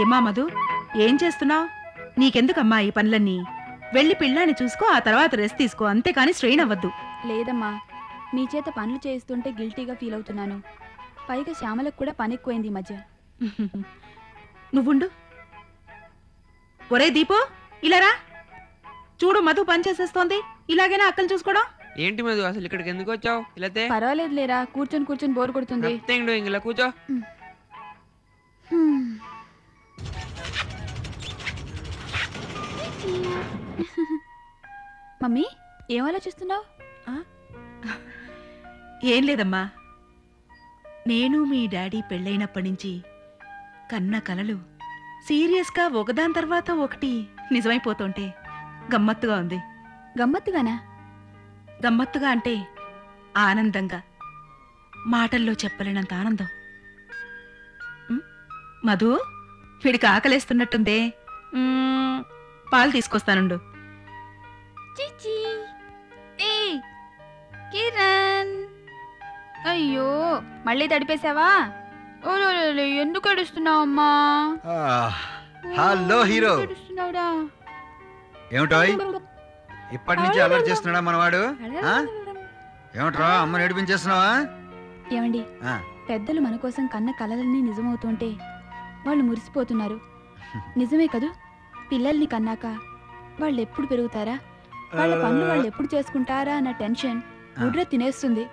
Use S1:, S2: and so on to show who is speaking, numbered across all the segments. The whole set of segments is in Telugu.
S1: ఏమా మధు, ఏం చేస్తున్నావు? నీకెందుకమ్మా ఈ పనులన్నీ? వెళ్ళి పిల్లాన్ని చూసుకో, ఆ తర్వాత రెస్ట్ తీసుకో, అంతేకాని స్ట్రెయిన్ అవ్వద్దు.
S2: లేదమ్మా, మీ చేత పనులు చేస్తుంటే గిల్టీగా ఫీల్ అవుతున్నాను. పైగా శ్యామలకు కూడా పని ఎక్కువైంది ఈ మధ్య.
S1: నువ్వుండు. ఒరే దీపు, ఇలా రా. చూడు, మధు పని చేసేస్తోంది. ఇలాగైనా అక్కలు చూసుకోవడం
S3: ఏంటి మధు, అసలు ఇక్కడికి ఎందుకు వచ్చావు? ఇలా
S2: పర్వాలేదు లేరా, కూర్చొని కూర్చొని బోర్ కొడుతుంది.
S3: ఇలా కూర్చో.
S2: మమ్మీ, ఏం ఆలోచిస్తున్నావు?
S1: ఏం లేదమ్మా, నేను మీ డాడీ పెళ్ళైనప్పటి నుంచి కన్న కలలు సీరియస్గా ఒకదాని తర్వాత ఒకటి నిజమైపోతుంటే గమ్మత్తుగా ఉంది.
S2: గమ్మత్తుగానా?
S1: గమ్మత్తుగా అంటే ఆనందంగా, మాటల్లో చెప్పలేనంత ఆనందం. మధు, వీడికి ఆకలేస్తున్నట్టుందే. పాలు తీసుకొస్తానుండు.
S2: కిరణ్, అయ్యో మళ్ళీ తడిపేశావా? ఎందుకు ఏడుస్తున్నావు అమ్మా?
S4: హలో హీరో, ఏమిటో ఇప్పటి నుంచి అలర్ట్ చేస్తున్నాడా మనవాడు? ఏమిట్రా అమ్మని ఏడిపించేస్తున్నావా?
S2: ఏమండి, పెద్దలు మన కోసం కన్న కలలన్నీ నిజమవుతుంటే వాళ్ళు మురిసిపోతున్నారు. నిజమే కదూ? పిల్లల్ని కన్నాక వాళ్ళు ఎప్పుడు పెరుగుతారా, వాళ్ళ పనులు వాళ్ళు ఎప్పుడు చేసుకుంటారా అన్న టెన్షన్ గుడ్ర తినేస్తుంది.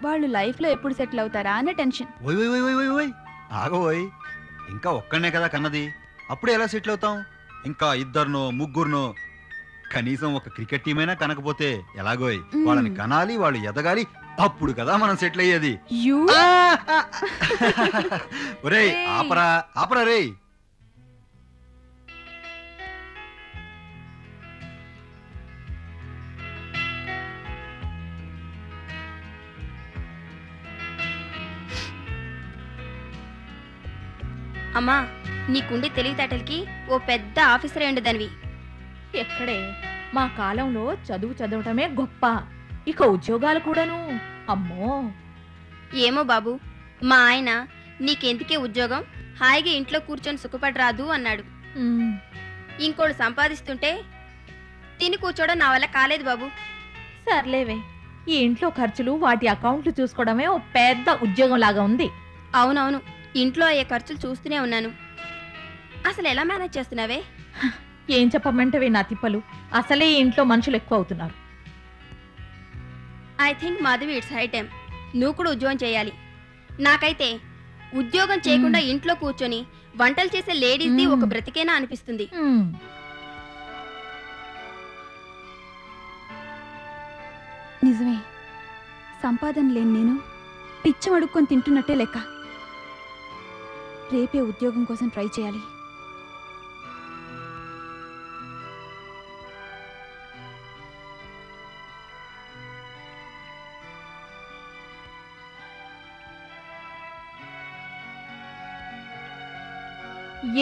S2: వాళ్ళు లైఫ్ లో ఎప్పుడు సెటిల్ అవుతారా అన్న టెన్షన్.
S4: ఆగోయ్, ఇంకా ఒక్కనే కదా కన్నది, అప్పుడే ఎలా సెటిల్ అవుతాం? ఇంకా ఇద్దరునో ముగ్గురునో, కనీసం ఒక క్రికెట్ టీం అయినా కనకపోతే ఎలాగోయ్? వాళ్ళని కనాలి, వాళ్ళు ఎదగాలి, అప్పుడు కదా మనం సెటిల్ అయ్యేది. ఒరేయ్ ఆపరా ఆపరా రే.
S5: అమ్మా, నీకుండి తెలివితేటలకి ఓ పెద్ద ఆఫీసర్ అయ్యిండు దానివి.
S6: ఎక్కడే, మా కాలంలో చదువు చదవటమే గొప్ప, ఇక ఉద్యోగాలు కూడాను. అమ్మో,
S5: ఏమో బాబు, మా ఆయన నీకెందుకే ఉద్యోగం, హాయిగా ఇంట్లో కూర్చొని సుఖపడరాదు అన్నాడు. ఇంకోడు సంపాదిస్తుంటే తిని కూర్చోవడం నా వల్ల కాలేదు బాబు.
S6: సర్లేవే, ఈ ఇంట్లో ఖర్చులు వాటి అకౌంట్లు చూసుకోవడమే ఓ పెద్ద ఉద్యోగం లాగా ఉంది.
S5: అవునవును, ఇంట్లో అయ్యే ఖర్చులు చూస్తూనే ఉన్నాను. అసలు ఎలా మేనేజ్ చేస్తున్నావే?
S6: ఏం చెప్పమంటవే నా తిప్పలు, అసలే ఈ ఇంట్లో మనుషులు ఎక్కువ అవుతున్నారు.
S5: I think Madhavi, it's high time నువ్వు కూడా ఉద్యోగం చేయాలి. నాకైతే ఉద్యోగం చేయకుండా ఇంట్లో కూర్చొని వంటలు చేసే లేడీస్ది ఒక బ్రతికేనా అనిపిస్తుంది.
S2: నిజమే, సంపాదన లేని నేను పిచ్చం అడుక్కొని తింటున్నట్టే లెక్క. రేపే ఉద్యోగం కోసం ట్రై చేయాలి.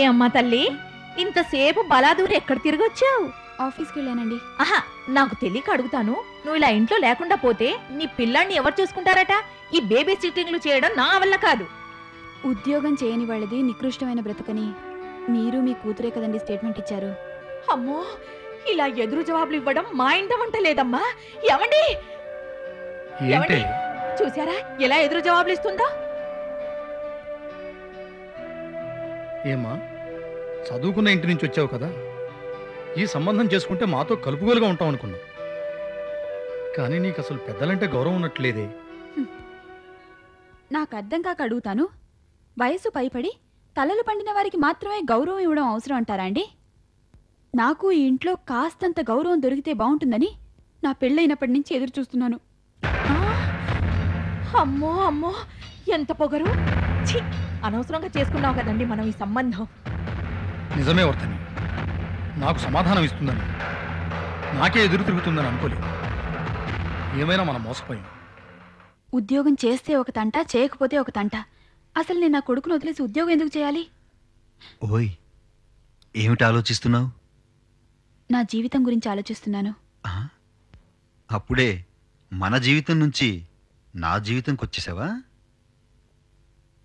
S6: ఏ అమ్మా తల్లి, ఇంతసేపు బలాదూరు ఎక్కడ తిరిగొచ్చావు?
S2: ఆఫీస్కి వెళ్ళానండి.
S6: ఆహా, నాకు తెలియక అడుగుతాను. నువ్వు ఇలా ఇంట్లో లేకుండా పోతే నీ పిల్లాన్ని ఎవరు చూసుకుంటారట? ఈ బేబీ సిట్టింగ్లు చేయడం నా వల్ల కాదు.
S2: ఉద్యోగం చేయని వాళ్ళది నికృష్టమైన బ్రతకని మీరు మీ కూతురే కదండి స్టేట్మెంట్ ఇచ్చారు.
S6: అమ్మో, ఇలా ఎదురు జవాబులు ఇవ్వడం మా ఇంట వంట లేదమ్మా. ఏమండి, చూసారా ఎలా ఎదురు జవాబులు ఇస్తుందో?
S7: ఏమా, చదువుకున్న ఇంటి నుంచి వచ్చావు కదా, ఈ సంబంధం చేసుకుంటే మాతో కలుపుగోలుగా ఉంటాం అనుకున్నా. కానీ నీకు అసలు పెద్దలంటే గౌరవం ఉన్నట్లేదే.
S2: నాకు అర్థం కాక అడుగుతాను, వయసు పైపడి తలలు పండిన వారికి మాత్రమే గౌరవం ఇవ్వడం అవసరం అంటారా అండి? నాకు ఈ ఇంట్లో కాస్తంత గౌరవం దొరికితే బాగుంటుందని నా పెళ్ళైనప్పటి నుంచి ఎదురు చూస్తున్నాను.
S6: అమ్మో అమ్మో, ఎంత పొగరు! అనవసరంగా చేసుకున్నావు కదండి మనం ఈ సంబంధం.
S7: నిజమే వర్తని, నాకు సమాధానం ఇస్తుందని, నాకే ఎదురు తిరుగుతుందని అనుకోలేదు. ఏమైనా మనం మోసపోయాం.
S2: ఉద్యోగం చేస్తే ఒక తంట, చేయకపోతే ఒక తంట. అసలు నేను నా కొడుకును వదిలేసి ఉద్యోగం ఎందుకు చేయాలి?
S4: ఓయ్, ఏమిటి ఆలోచిస్తున్నావు?
S2: నా జీవితం గురించి ఆలోచిస్తున్నాను.
S4: అప్పుడే మన జీవితం నుంచి నా జీవితంకి వచ్చేసావా?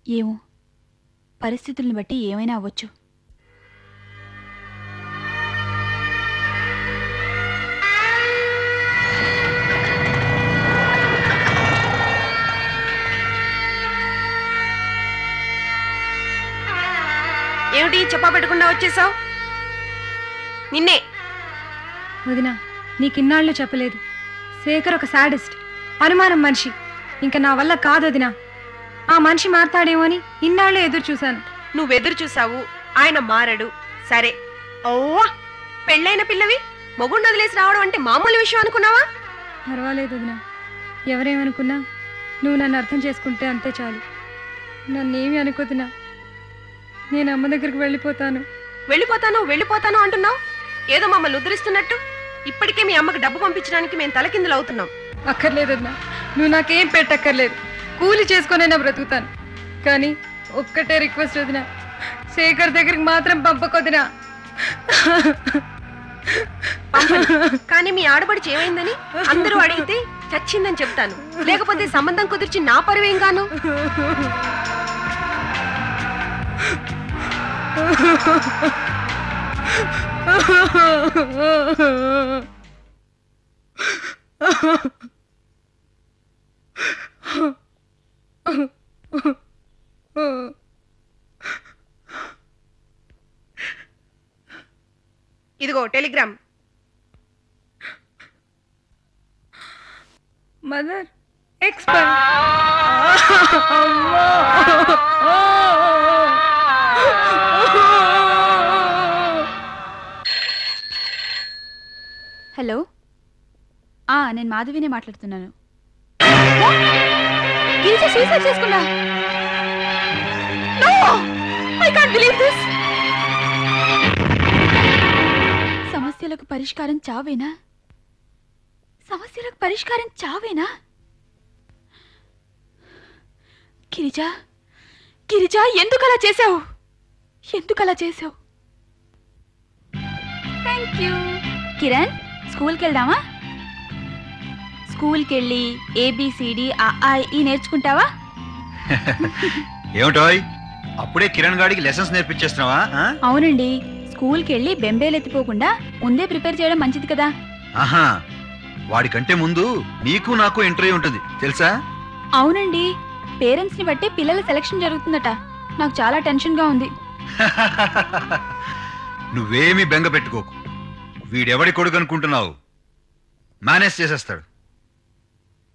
S2: ఏమో, పరిస్థితుల్ని బట్టి ఏమైనా అవ్వచ్చు.
S8: ఏమిటి చెప్పా పెట్టకుండా వచ్చేసావు? నిన్నే.
S9: వదినా, నీకిన్నాళ్ళు చెప్పలేదు. శేఖర్ ఒక సాడిస్ట్, అనుమానం మనిషి. ఇంకా నా వల్ల కాదు వదినా. ఆ మనిషి మారతాడేమో అని ఇన్నాళ్ళు ఎదురు చూశాను.
S8: నువ్వెదురు చూసావు, ఆయన మారడు. సరే, ఓవా పెళ్ళైన పిల్లవి మొగుడు వదిలేసి రావడం అంటే మామూలు విషయం అనుకున్నావా?
S9: పర్వాలేదు వదినా, ఎవరేమనుకున్నా నువ్వు నన్ను అర్థం చేసుకుంటే అంతే చాలు. నన్నేమి అనుకోదునా, నేను అమ్మ దగ్గరికి వెళ్ళిపోతాను.
S8: వెళ్ళిపోతాను అంటున్నావు, ఏదో మమ్మల్ని ఉద్ధరిస్తున్నట్టు. ఇప్పటికే మీ అమ్మకి డబ్బు పంపించడానికి మేము తలకిందులు అవుతున్నాం.
S9: అక్కర్లేదు వదినా, నువ్వు నాకేం పెట్టక్కర్లేదు. కూలి చేసుకునైనా బ్రతుకుతాను. కానీ ఒక్కటే రిక్వెస్ట్ వదినా, శేఖర్ దగ్గరికి మాత్రం పంపకొదినా.
S8: కానీ మీ ఆడబడిచి ఏమైందని అందరూ అడిగితే చచ్చిందని చెప్తాను. లేకపోతే సంబంధం కుదిర్చి నా పరువేం గాను. ఇదిగో టెలిగ్రామ్.
S9: Mother expert.
S2: హలో, నేను మాధవినే మాట్లాడుతున్నాను. గిరిజ సూసైడ్ చేసుకున్నా. No! I can't believe this. సమస్యలకు పరిష్కారం చావేనా? సమస్యలకు పరిష్కారం చావేనా? గిరిజ, గిరిజ, ఎందుకలా చేశావు? ఎందుకలా చేశావు? Thank you. కిరణ్, స్కూల్కి వెళ్దామా? స్కూల్కి వెళ్ళి ఏబిసిడి ఈ నేర్చుకుంటావా?
S4: ఏమిటోయ్, అప్పుడే కిరణ్ గాడికి లెసన్స్ నేర్పించేస్తున్నావా?
S2: అవునండి, స్కూల్కి వెళ్ళి బెంబేలెత్తిపోకుండా ముందే ప్రిపేర్ చేయడం మంచిది కదా.
S4: ఆహా, వాడికంటే ముందు నీకు నాకు ఇంటర్వ్యూ ఉంటుంది తెలుసా?
S2: అవునండి, పేరెంట్స్ ని బట్టి పిల్లల సెలక్షన్ జరుగుతుందట. నాకు చాలా టెన్షన్ గా ఉంది.
S4: నువ్వేమీ బెంగ పెట్టుకోకు. వీడెవడి కొడుకు అనుకుంటున్నావు? మేనేజ్ చేసేస్తాడు.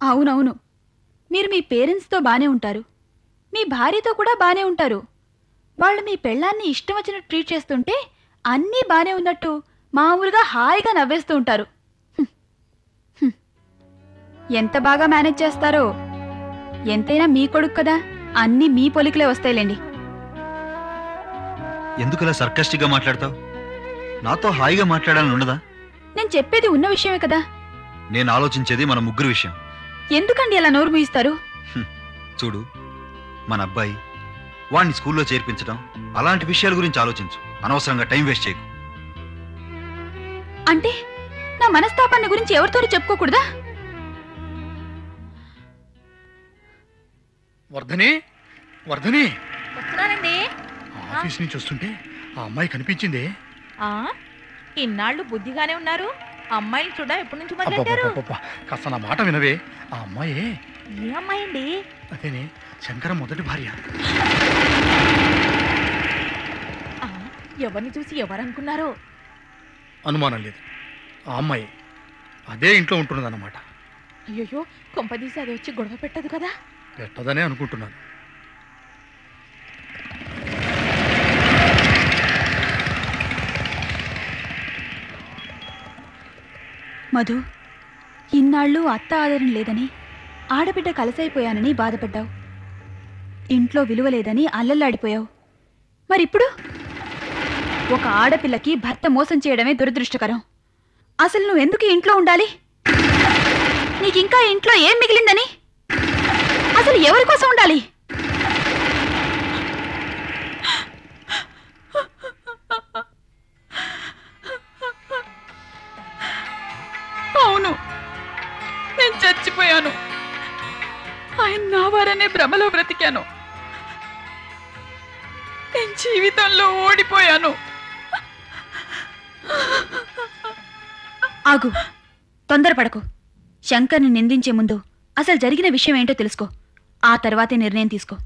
S2: అవునవును, మీరు మీ పేరెంట్స్తో బానే ఉంటారు, మీ భార్యతో కూడా బానే ఉంటారు. వాళ్ళు మీ పెళ్ళాన్ని ఇష్టం వచ్చినట్టు ట్రీట్ చేస్తుంటే అన్నీ బానే ఉన్నట్టు మామూలుగా హాయిగా నవ్వేస్తూ ఉంటారు. ఎంత బాగా మేనేజ్ చేస్తారో. ఎంతైనా మీ కొడుకు కదా, అన్నీ మీ పొలికలే వస్తాయిలేండి.
S4: ఎందుకలా సర్కస్టిక్ గా మాట్లాడతావు? నాతో హాయిగా మాట్లాడాలని ఉండదా?
S2: నేను చెప్పేది ఉన్న విషయమే కదా.
S4: నేను ఆలోచించేది మన ముగ్గురు విషయం.
S2: ఎందుకండి అలా నోరు మూయిస్తారు?
S4: చూడు, మన అబ్బాయి, వాణ్ణి స్కూల్లో చేర్పించడం, అలాంటి విషయాల గురించి ఆలోచించు. అనవసరంగా టైం వేస్ట్ చేయకు.
S2: అంటే నా మనస్తాపాన్ని గురించి ఎవరితోనూ చెప్పుకోకూడదా?
S7: వర్ధని, వర్ధని,
S6: వస్తున్నానండి.
S7: ఆఫీస్ నుంచి వస్తుంటే ఆ అమ్మాయి కనిపించిందే.
S6: ఇన్నాళ్ళు బుద్ధిగానే ఉన్నారు, అమ్మాయిని చూడ ఎప్పటి నుంచి మొదలెట్టారు?
S7: అబ్బబ్బబ్బబ్బ, కాస్త నా మాట వినవే. ఆ అమ్మాయే.
S6: ఏ అమ్మాయి అండి?
S7: అదేనే, శంకర మొదటి భార్య.
S6: ఎవరిని చూసి ఎవరనుకున్నారో?
S7: అనుమానం లేదు, ఆ అమ్మాయి అదే ఇంట్లో ఉంటున్నదన్నమాట.
S6: అయ్యో, కొంపదీసి అది వచ్చి గొడవ పెట్టదు కదా?
S7: పెట్టదనే అనుకుంటున్నాను.
S2: మధు, ఇన్నాళ్ళు అత్త ఆదరణ లేదని, ఆడబిడ్డ కలసైపోయానని బాధపడ్డావు. ఇంట్లో విలువ లేదని అల్లల్లాడిపోయావు. మరిప్పుడు ఒక ఆడపిల్లకి భర్త మోసం చేయడమే దురదృష్టకరం. అసలు నువ్వెందుకు ఇంట్లో ఉండాలి? నీకింకా ఇంట్లో ఏం మిగిలిందని? అసలు ఎవరి కోసం ఉండాలి? అవును, నేను చచ్చిపోయాను. ఆయన నా వారనే భ్రమలో బ్రతికాను. నేను జీవితంలో ఓడిపోయాను. ఆగు, తొందరపడకు. శంకర్ని నిందించే ముందు అసలు జరిగిన విషయం ఏంటో తెలుసుకో. ఆ తర్వాతే నిర్ణయం తీసుకో.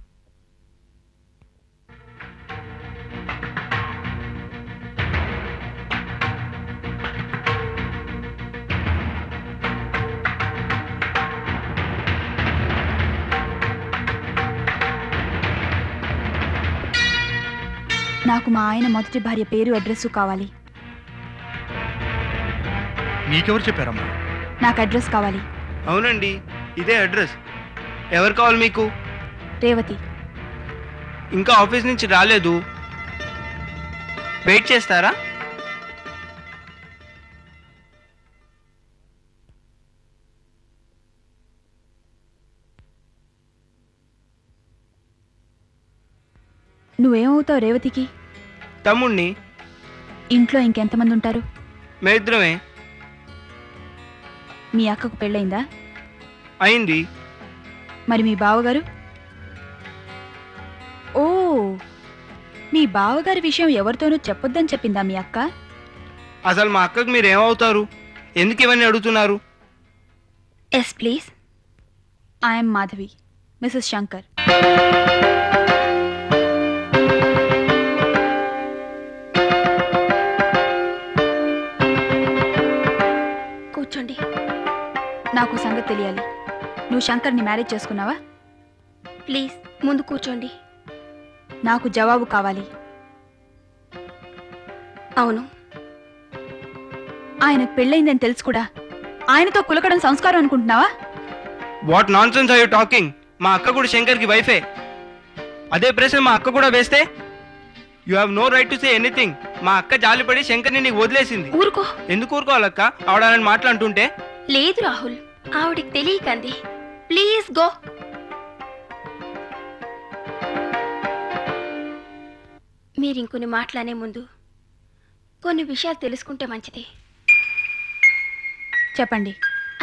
S2: నాకు మా ఆయన మొదటి భార్య పేరు అడ్రస్ కావాలి.
S7: నీకెవరు చెప్పారమ్మా?
S2: నాకు అడ్రస్ కావాలి.
S10: అవునండి, ఇదే అడ్రస్. ఎవరు కావాలి మీకు?
S2: రేవతి.
S10: ఇంకా ఆఫీస్ నుంచి రాలేదు, వెయిట్ చేస్తారా?
S2: నువ్వేమవుతావు రేవతికి?
S10: తమ్ముణ్ణి.
S2: ఇంట్లో ఇంకెంతమంది ఉంటారు?
S10: మేమిద్దరమే.
S2: మీ అక్కకు పెళ్ళయిందా?
S10: అయింది.
S2: మరి మీ బావగారు? ఓ, మీ బావగారి విషయం ఎవరితోనూ చెప్పొద్దని చెప్పిందా మీ అక్క?
S10: అసలు మా అక్కకు మీరు ఏమవుతారు? ఎందుకు ఇవన్నీ అడుగుతున్నారు?
S5: Yes please.
S2: I'm Madhavi, Mrs Shankar.
S5: కూర్చోండి.
S2: నాకు సంగతి తెలియాలి. నువ్వు శంకర్ని మ్యారేజ్ చేసుకున్నావా?
S5: ప్లీజ్ ముందు కూర్చోండి.
S2: నాకు జవాబు కావాలి.
S5: అవును.
S2: ఆయనకు పెళ్ళయిందని తెలుసు కూడా ఆయనతో కులకడం సంస్కారం అనుకుంటున్నావా?
S10: What nonsense are you talking? మా అక్క కూడా శంకర్కి వైఫే. అదే ప్రశ్న మా అక్క కూడా వేస్తే you have no right to say anything. మా అక్క జాలిపడి శంకర్ని నీకు వదిలేసింది.
S5: ఊరుకో.
S10: ఎందుకు ఊరుకోవాలక్క? ఆవిడని మాట్లాడుతుంటే.
S5: లేదు రాహుల్, ఆవిడికి తెలియకంది. Please go. మీరు ఇంకొన్ని మాట్లాడే ముందు కొన్ని విషయాలు తెలుసుకుంటే మంచిది.
S2: చెప్పండి.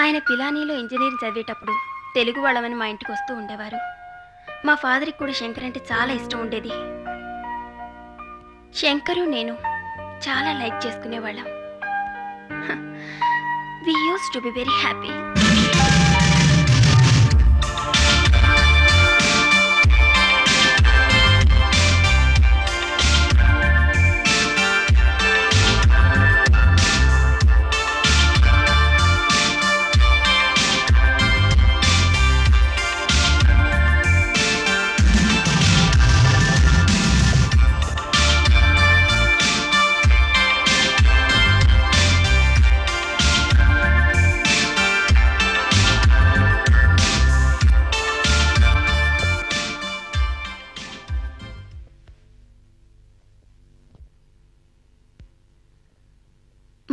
S5: ఆయన పిలానీలో ఇంజనీరింగ్ చదివేటప్పుడు తెలుగు వాళ్ళమని మా ఇంటికి వస్తూ ఉండేవారు. మా ఫాదర్కి కూడా శంకర్ అంటే చాలా ఇష్టం ఉండేది. శంకరు నేను చాలా లైక్ చేసుకునేవాళ్ళం. We used to be very happy.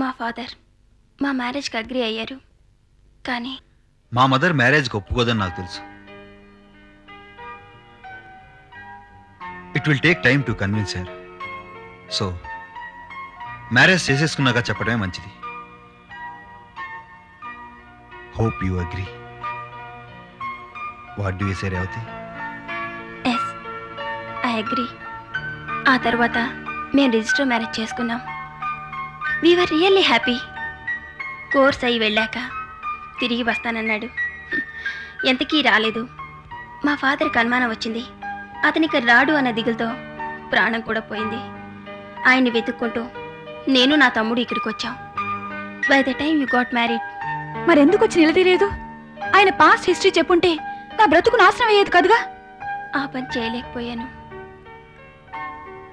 S5: మా ఫాదర్ మా మ్యారేజ్కి అగ్రి అయ్యారు. కానీ
S4: మా మదర్ మ్యారేజ్కి ఒప్పుకోదని నాకు తెలుసు. It will take time to convince her. So marriage చేసేసుకున్నాక చెప్పడమే మంచిది. Hope you agree. What do you say Revathi?
S5: Yes, I agree. ఆ తర్వాత మేము రిజిస్టర్ మ్యారేజ్ చేసుకున్నాం. We were really happy. Course అయి వెళ్ళాక తిరిగి వస్తానన్నాడు. ఎంతకీ రాలేదు. మా ఫాదర్కి అనుమానం వచ్చింది. అతనికి రాడు అన్న దిగులతో ప్రాణం కూడా పోయింది. ఆయన్ని వెతుక్కుంటూ నేను నా తమ్ముడు ఇక్కడికి వచ్చాం. By the time you got married.
S2: మరెందుకు వచ్చి నిలదీయలేదు? ఆయన పాస్ట్ హిస్టరీ చెప్పుంటే నా బ్రతుకు నాశనం అయ్యేది కదుగా.
S5: ఆ పని చేయలేకపోయాను.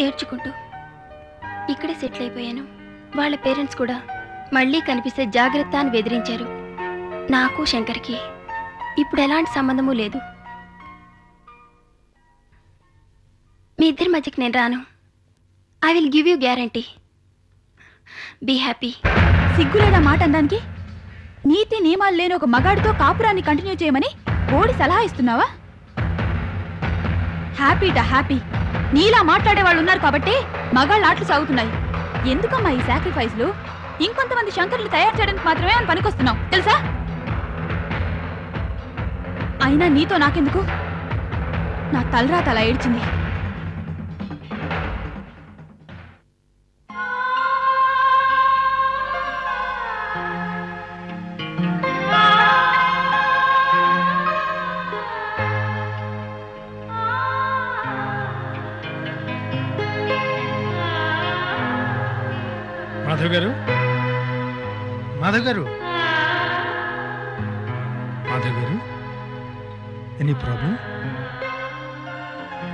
S5: ఏడ్చుకుంటూ ఇక్కడే సెటిల్ అయిపోయాను. వాళ్ళ పేరెంట్స్ కూడా మళ్ళీ కనిపిస్తే జాగ్రత్త అని బెదిరించారు. నాకు శంకర్కి ఇప్పుడు ఎలాంటి సంబంధము లేదు. మీ ఇద్దరి మధ్యకి నేను రాను. I will give you guarantee. Be happy.
S2: సిగ్గులేదా మాట అనడానికి? నీతి నియమాలు లేని ఒక మగాడితో కాపురాన్ని కంటిన్యూ చేయమని ఓడి సలహా ఇస్తున్నావా? హ్యాపీటా హ్యాపీ. నీలా మాట్లాడే వాళ్ళు ఉన్నారు కాబట్టి మగాళ్ళ ఆటలు సాగుతున్నాయి. ఎందుకమ్మా ఈ సాక్రిఫైస్లు? ఇంకొంతమంది శంకర్లు తయారు చేయడానికి మాత్రమే అని పనికొస్తున్నావు తెలుసా? అయినా నీతో నాకెందుకు? నా తలరాత అలా ఏడ్చింది.
S7: మాధవ్ గారు, మాధవ్ గారు, మాధవ్ గారు, ఎనీ ప్రాబ్లం?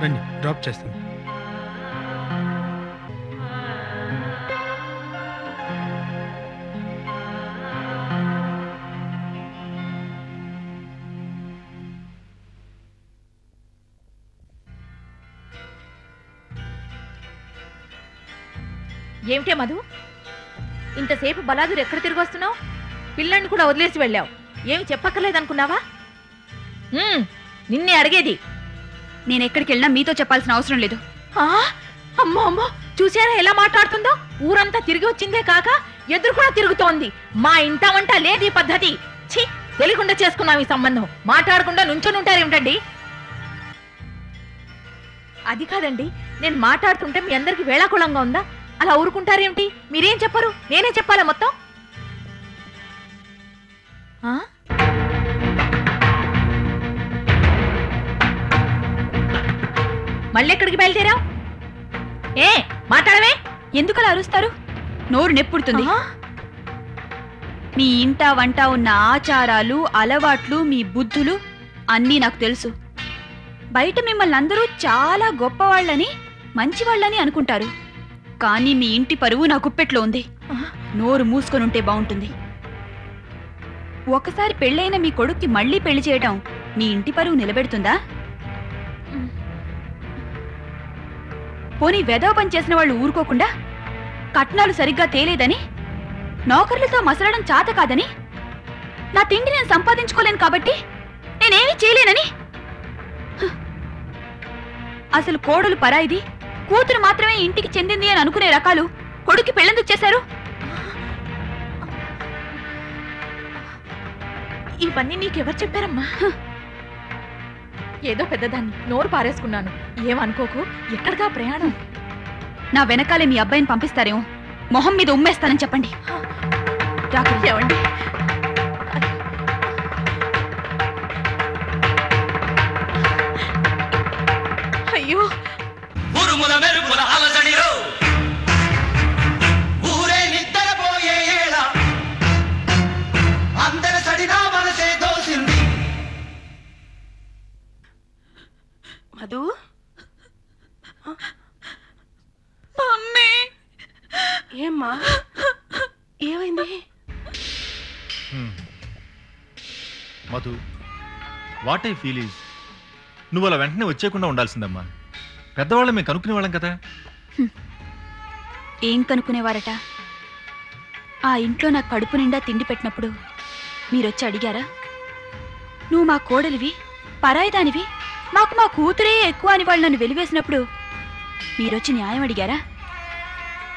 S7: రండి, డ్రాప్ చేస్తాను.
S6: ఏమిటే మధు, ఇంతసేపు బలాదురు ఎక్కడ తిరిగి వస్తున్నావు? పిల్లాన్ని కూడా వదిలేసి వెళ్ళావు. ఏమి చెప్పక్కర్లేదనుకున్నావా? నిన్నే అడిగేది.
S2: నేను ఎక్కడికి వెళ్ళినా మీతో చెప్పాల్సిన అవసరం లేదు.
S6: అమ్మో అమ్మో, చూసారా ఎలా మాట్లాడుతుందో? ఊరంతా తిరిగి వచ్చిందే కాక ఎదురు కూడా తిరుగుతోంది. మా ఇంట వంట లేదు ఈ పద్ధతి. ఛీ, తెలియకుండా చేసుకున్నాం ఈ సంబంధం. మాట్లాడకుండా నుంచొని ఉంటారేమిటండి? అది కాదండి, నేను మాట్లాడుతుంటే మీ అందరికి వేళాకుళంగా ఉందా? అలా ఊరుకుంటారేమిటి? మీరేం చెప్పరు, నేనే చెప్పాలా మొత్తం? మళ్ళీ ఎక్కడికి బయలుదేరావు? ఏ మాట్లాడవే?
S2: ఎందుకు అలా అరుస్తారు? నోరు నెప్పుడుతుంది. మీ ఇంట వంట ఉన్న ఆచారాలు, అలవాట్లు, మీ బుద్ధులు అన్నీ నాకు తెలుసు. బయట మిమ్మల్ని అందరూ చాలా గొప్పవాళ్ళని, మంచివాళ్ళని అనుకుంటారు. కానీ మీ ఇంటి పరువు నా గుప్పెట్లో ఉంది. నోరు మూసుకొని ఉంటే బాగుంటుంది. ఒకసారి పెళ్ళైన మీ కొడుక్కి మళ్ళీ పెళ్లి చేయటం మీ ఇంటి పరువు నిలబెడుతుందా? పోనీ వెధవ పని చేసిన వాళ్ళు ఊరుకోకుండా, కట్నాలు సరిగ్గా తేలేదని, నౌకర్లతో మసలడం చాత కాదని, నా తిండి నేను సంపాదించుకోలేను కాబట్టి నేనేమీ చేయలేనని, అసలు కోడలు పరాయిది, కూతురు మాత్రమే ఇంటికి చెందింది అని అనుకునే రకాలు కొడుక్కి పెళ్ళెందుకు చేశారు?
S6: ఇవన్నీ నీకెవరు చెప్పారమ్మా? ఏదో పెద్దదాన్ని నోరు పారేసుకున్నాను. ఏమనుకోకు. ఎక్కడికా ప్రయాణం?
S2: నా వెనకాలే మీ అబ్బాయిని పంపిస్తారేమో. మొహం మీద ఉమ్మేస్తానని చెప్పండి.
S6: ఏవండి, అయ్యో,
S11: ఉరుముల మెరుపుల అలజడిలో ఊరే నిద్రపోయే ఏళ అందరి సడినా మనసే దోసింది.
S8: మధు, ఏమ్మా, ఏమైంది?
S12: Madhu, what I feel is నువ్వు అలా వెంటనే వచ్చేయకుండా ఉండాల్సిందమ్మా. పెద్దవాళ్ళం మేము కనుక్కునేవాళ్ళం కదా.
S2: ఏం కనుక్కునేవారట? ఆ ఇంట్లో నాకు కడుపు నిండా తిండి పెట్టినప్పుడు మీరొచ్చి అడిగారా? నువ్వు మా కోడలివి, పరాయిదానివి, మాకు మా కూతురే ఎక్కువ అని వాళ్ళు నన్ను వెలివేసినప్పుడు మీరొచ్చి న్యాయం అడిగారా?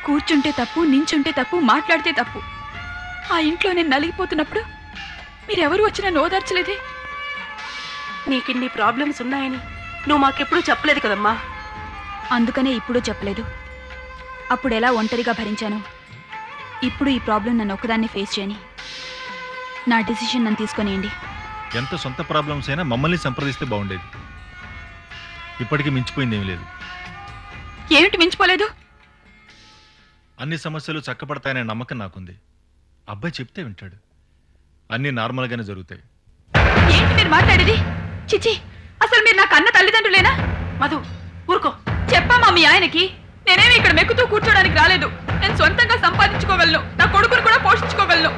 S2: కూర్చుంటే తప్పు, నించుంటే తప్పు, మాట్లాడితే తప్పు. ఆ ఇంట్లో నేను నలిగిపోతున్నప్పుడు మీరెవరు వచ్చినా నోదార్చలేదే.
S8: నీకిన్ని ప్రాబ్లమ్స్ ఉన్నాయని నువ్వు మాకెప్పుడు చెప్పలేదు కదమ్మా.
S2: అందుకనే ఇప్పుడు చెప్పలేదు. అప్పుడు ఎలా ఒంటరిగా భరించాను, ఇప్పుడు ఈ ప్రాబ్లం నన్ను ఒకదాన్ని ఫేస్ చేయని. నా డిసిషన్ నన్ను తీసుకొనియండి.
S12: ఎంత సొంత ప్రాబ్లమ్స్ అయినా మమ్మల్ని సంప్రదిస్తే బాగుండేది. ఇప్పటికీ మించిపోయిందేమీ లేదు.
S2: ఏమిటి మించిపోలేదు?
S12: అన్ని సమస్యలు చక్కబడతాయనే నమ్మకం నాకుంది. అబ్బాయి చెప్తే వింటాడు. అన్నీ నార్మల్గానే జరుగుతాయి.
S2: ఏంటి మీరు మాట్లాడేది? చిచి, అసలు మీరు నాకు అన్న తల్లిదండ్రులేనా?
S8: మధు, ఊరుకో.
S2: చెప్పామా మీ ఆయనకి? నేనేమి ఇక్కడ మెక్కుతూ కూర్చోడానికి రాలేదు. నేను సొంతంగా సంపాదించుకోగలను, నా కొడుకును కూడా పోషించుకోగలను.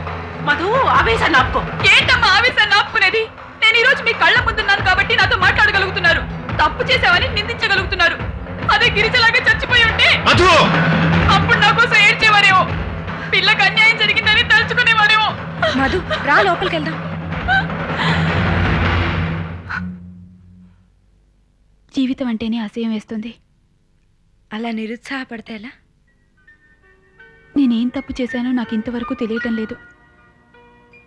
S8: మధు, ఆవేశాన్ని ఆపుకో.
S2: ఏంటమ్మా ఆవేశాన్ని ఆపుకునేది? నేను ఈ రోజు మీ కళ్ళ ముందున్నాను కాబట్టి నాతో మాట్లాడగలుగుతున్నారు. తప్పు చేసావని నిందించగలుగుతున్నారు. అదే గిరిజలాగా చచ్చిపోయి ఉంటే అప్పుడు నా కోసం ఏడ్చేవారేమో, పిల్లకి అన్యాయం జరిగిందని తలుచుకునేవారేమో.
S9: మధు, రా లోపలికి వెళ్దాం.
S2: జీవితం అంటేనే అసహ్యం వేస్తుంది.
S9: అలా నిరుత్సాహపడితే ఎలా?
S2: నేనేం తప్పు చేశానో నాకు ఇంతవరకు తెలియటం లేదు.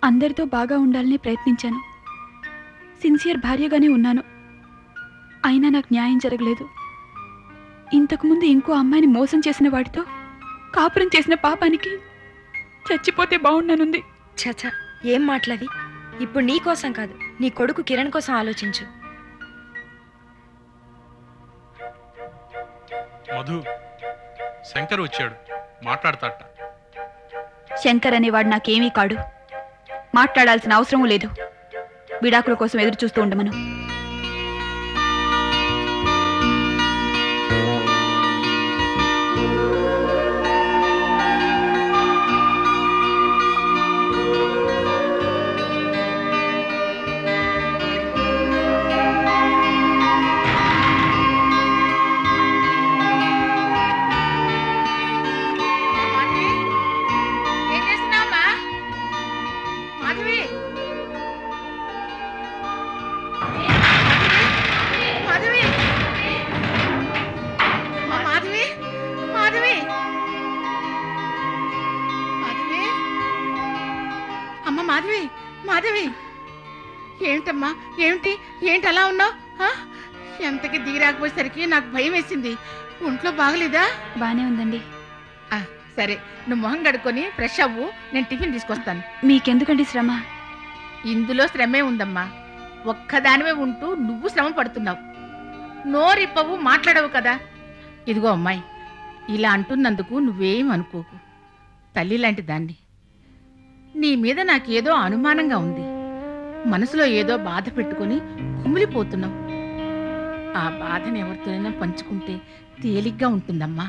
S2: అందరితో బాగా ఉండాలని ప్రయత్నించాను. సిన్సియర్ భార్యగానే ఉన్నాను. అయినా నాకు న్యాయం జరగలేదు. ఇంతకుముందు ఇంకో అమ్మాయిని మోసం చేసిన వాడితో కాపురం చేసిన పాపానికి చచ్చిపోతే బాగుండనుంది.
S9: చచా, ఏం మాటలవి? ఇప్పుడు నీ కోసం కాదు, నీ కొడుకు కిరణ్ కోసం ఆలోచించు.
S13: మధు, శంకర్ వచ్చాడు, మాట్లాడతాట.
S2: శంకర్ అనేవాడు నాకేమీ కాడు. మాట్లాడాల్సిన అవసరం లేదు. విడాకుల కోసం ఎదురు చూస్తూ ఉండమను.
S6: మాధవి మాధవి ఏమిటమ్మా ఏంటి అలా ఉన్నావు? ఎంతకి దిగిరాకపోయేసరికి నాకు భయం వేసింది. ఒంట్లో బాగలేదా?
S2: బానే ఉందండి.
S6: సరే, నువ్వు మొహం కడుక్కొని ఫ్రెష్ అవ్వు, నేను టిఫిన్ తీసుకొస్తాను.
S2: మీకెందుకండి శ్రమ?
S6: ఇందులో శ్రమే ఉందమ్మా. ఒక్కదానివే ఉంటూ నువ్వు శ్రమ పడుతున్నావు. నోరిప్పవు, మాట్లాడవు కదా. ఇదిగో అమ్మాయి, ఇలా అంటున్నందుకు నువ్వేం అనుకోకు. తల్లి లాంటి దాన్ని. నీ మీద నాకేదో అనుమానంగా ఉంది. మనసులో ఏదో బాధ పెట్టుకుని కుమిలిపోతున్నావు. ఆ బాధను ఎవరితోనైనా పంచుకుంటే తేలిగ్గా ఉంటుందమ్మా.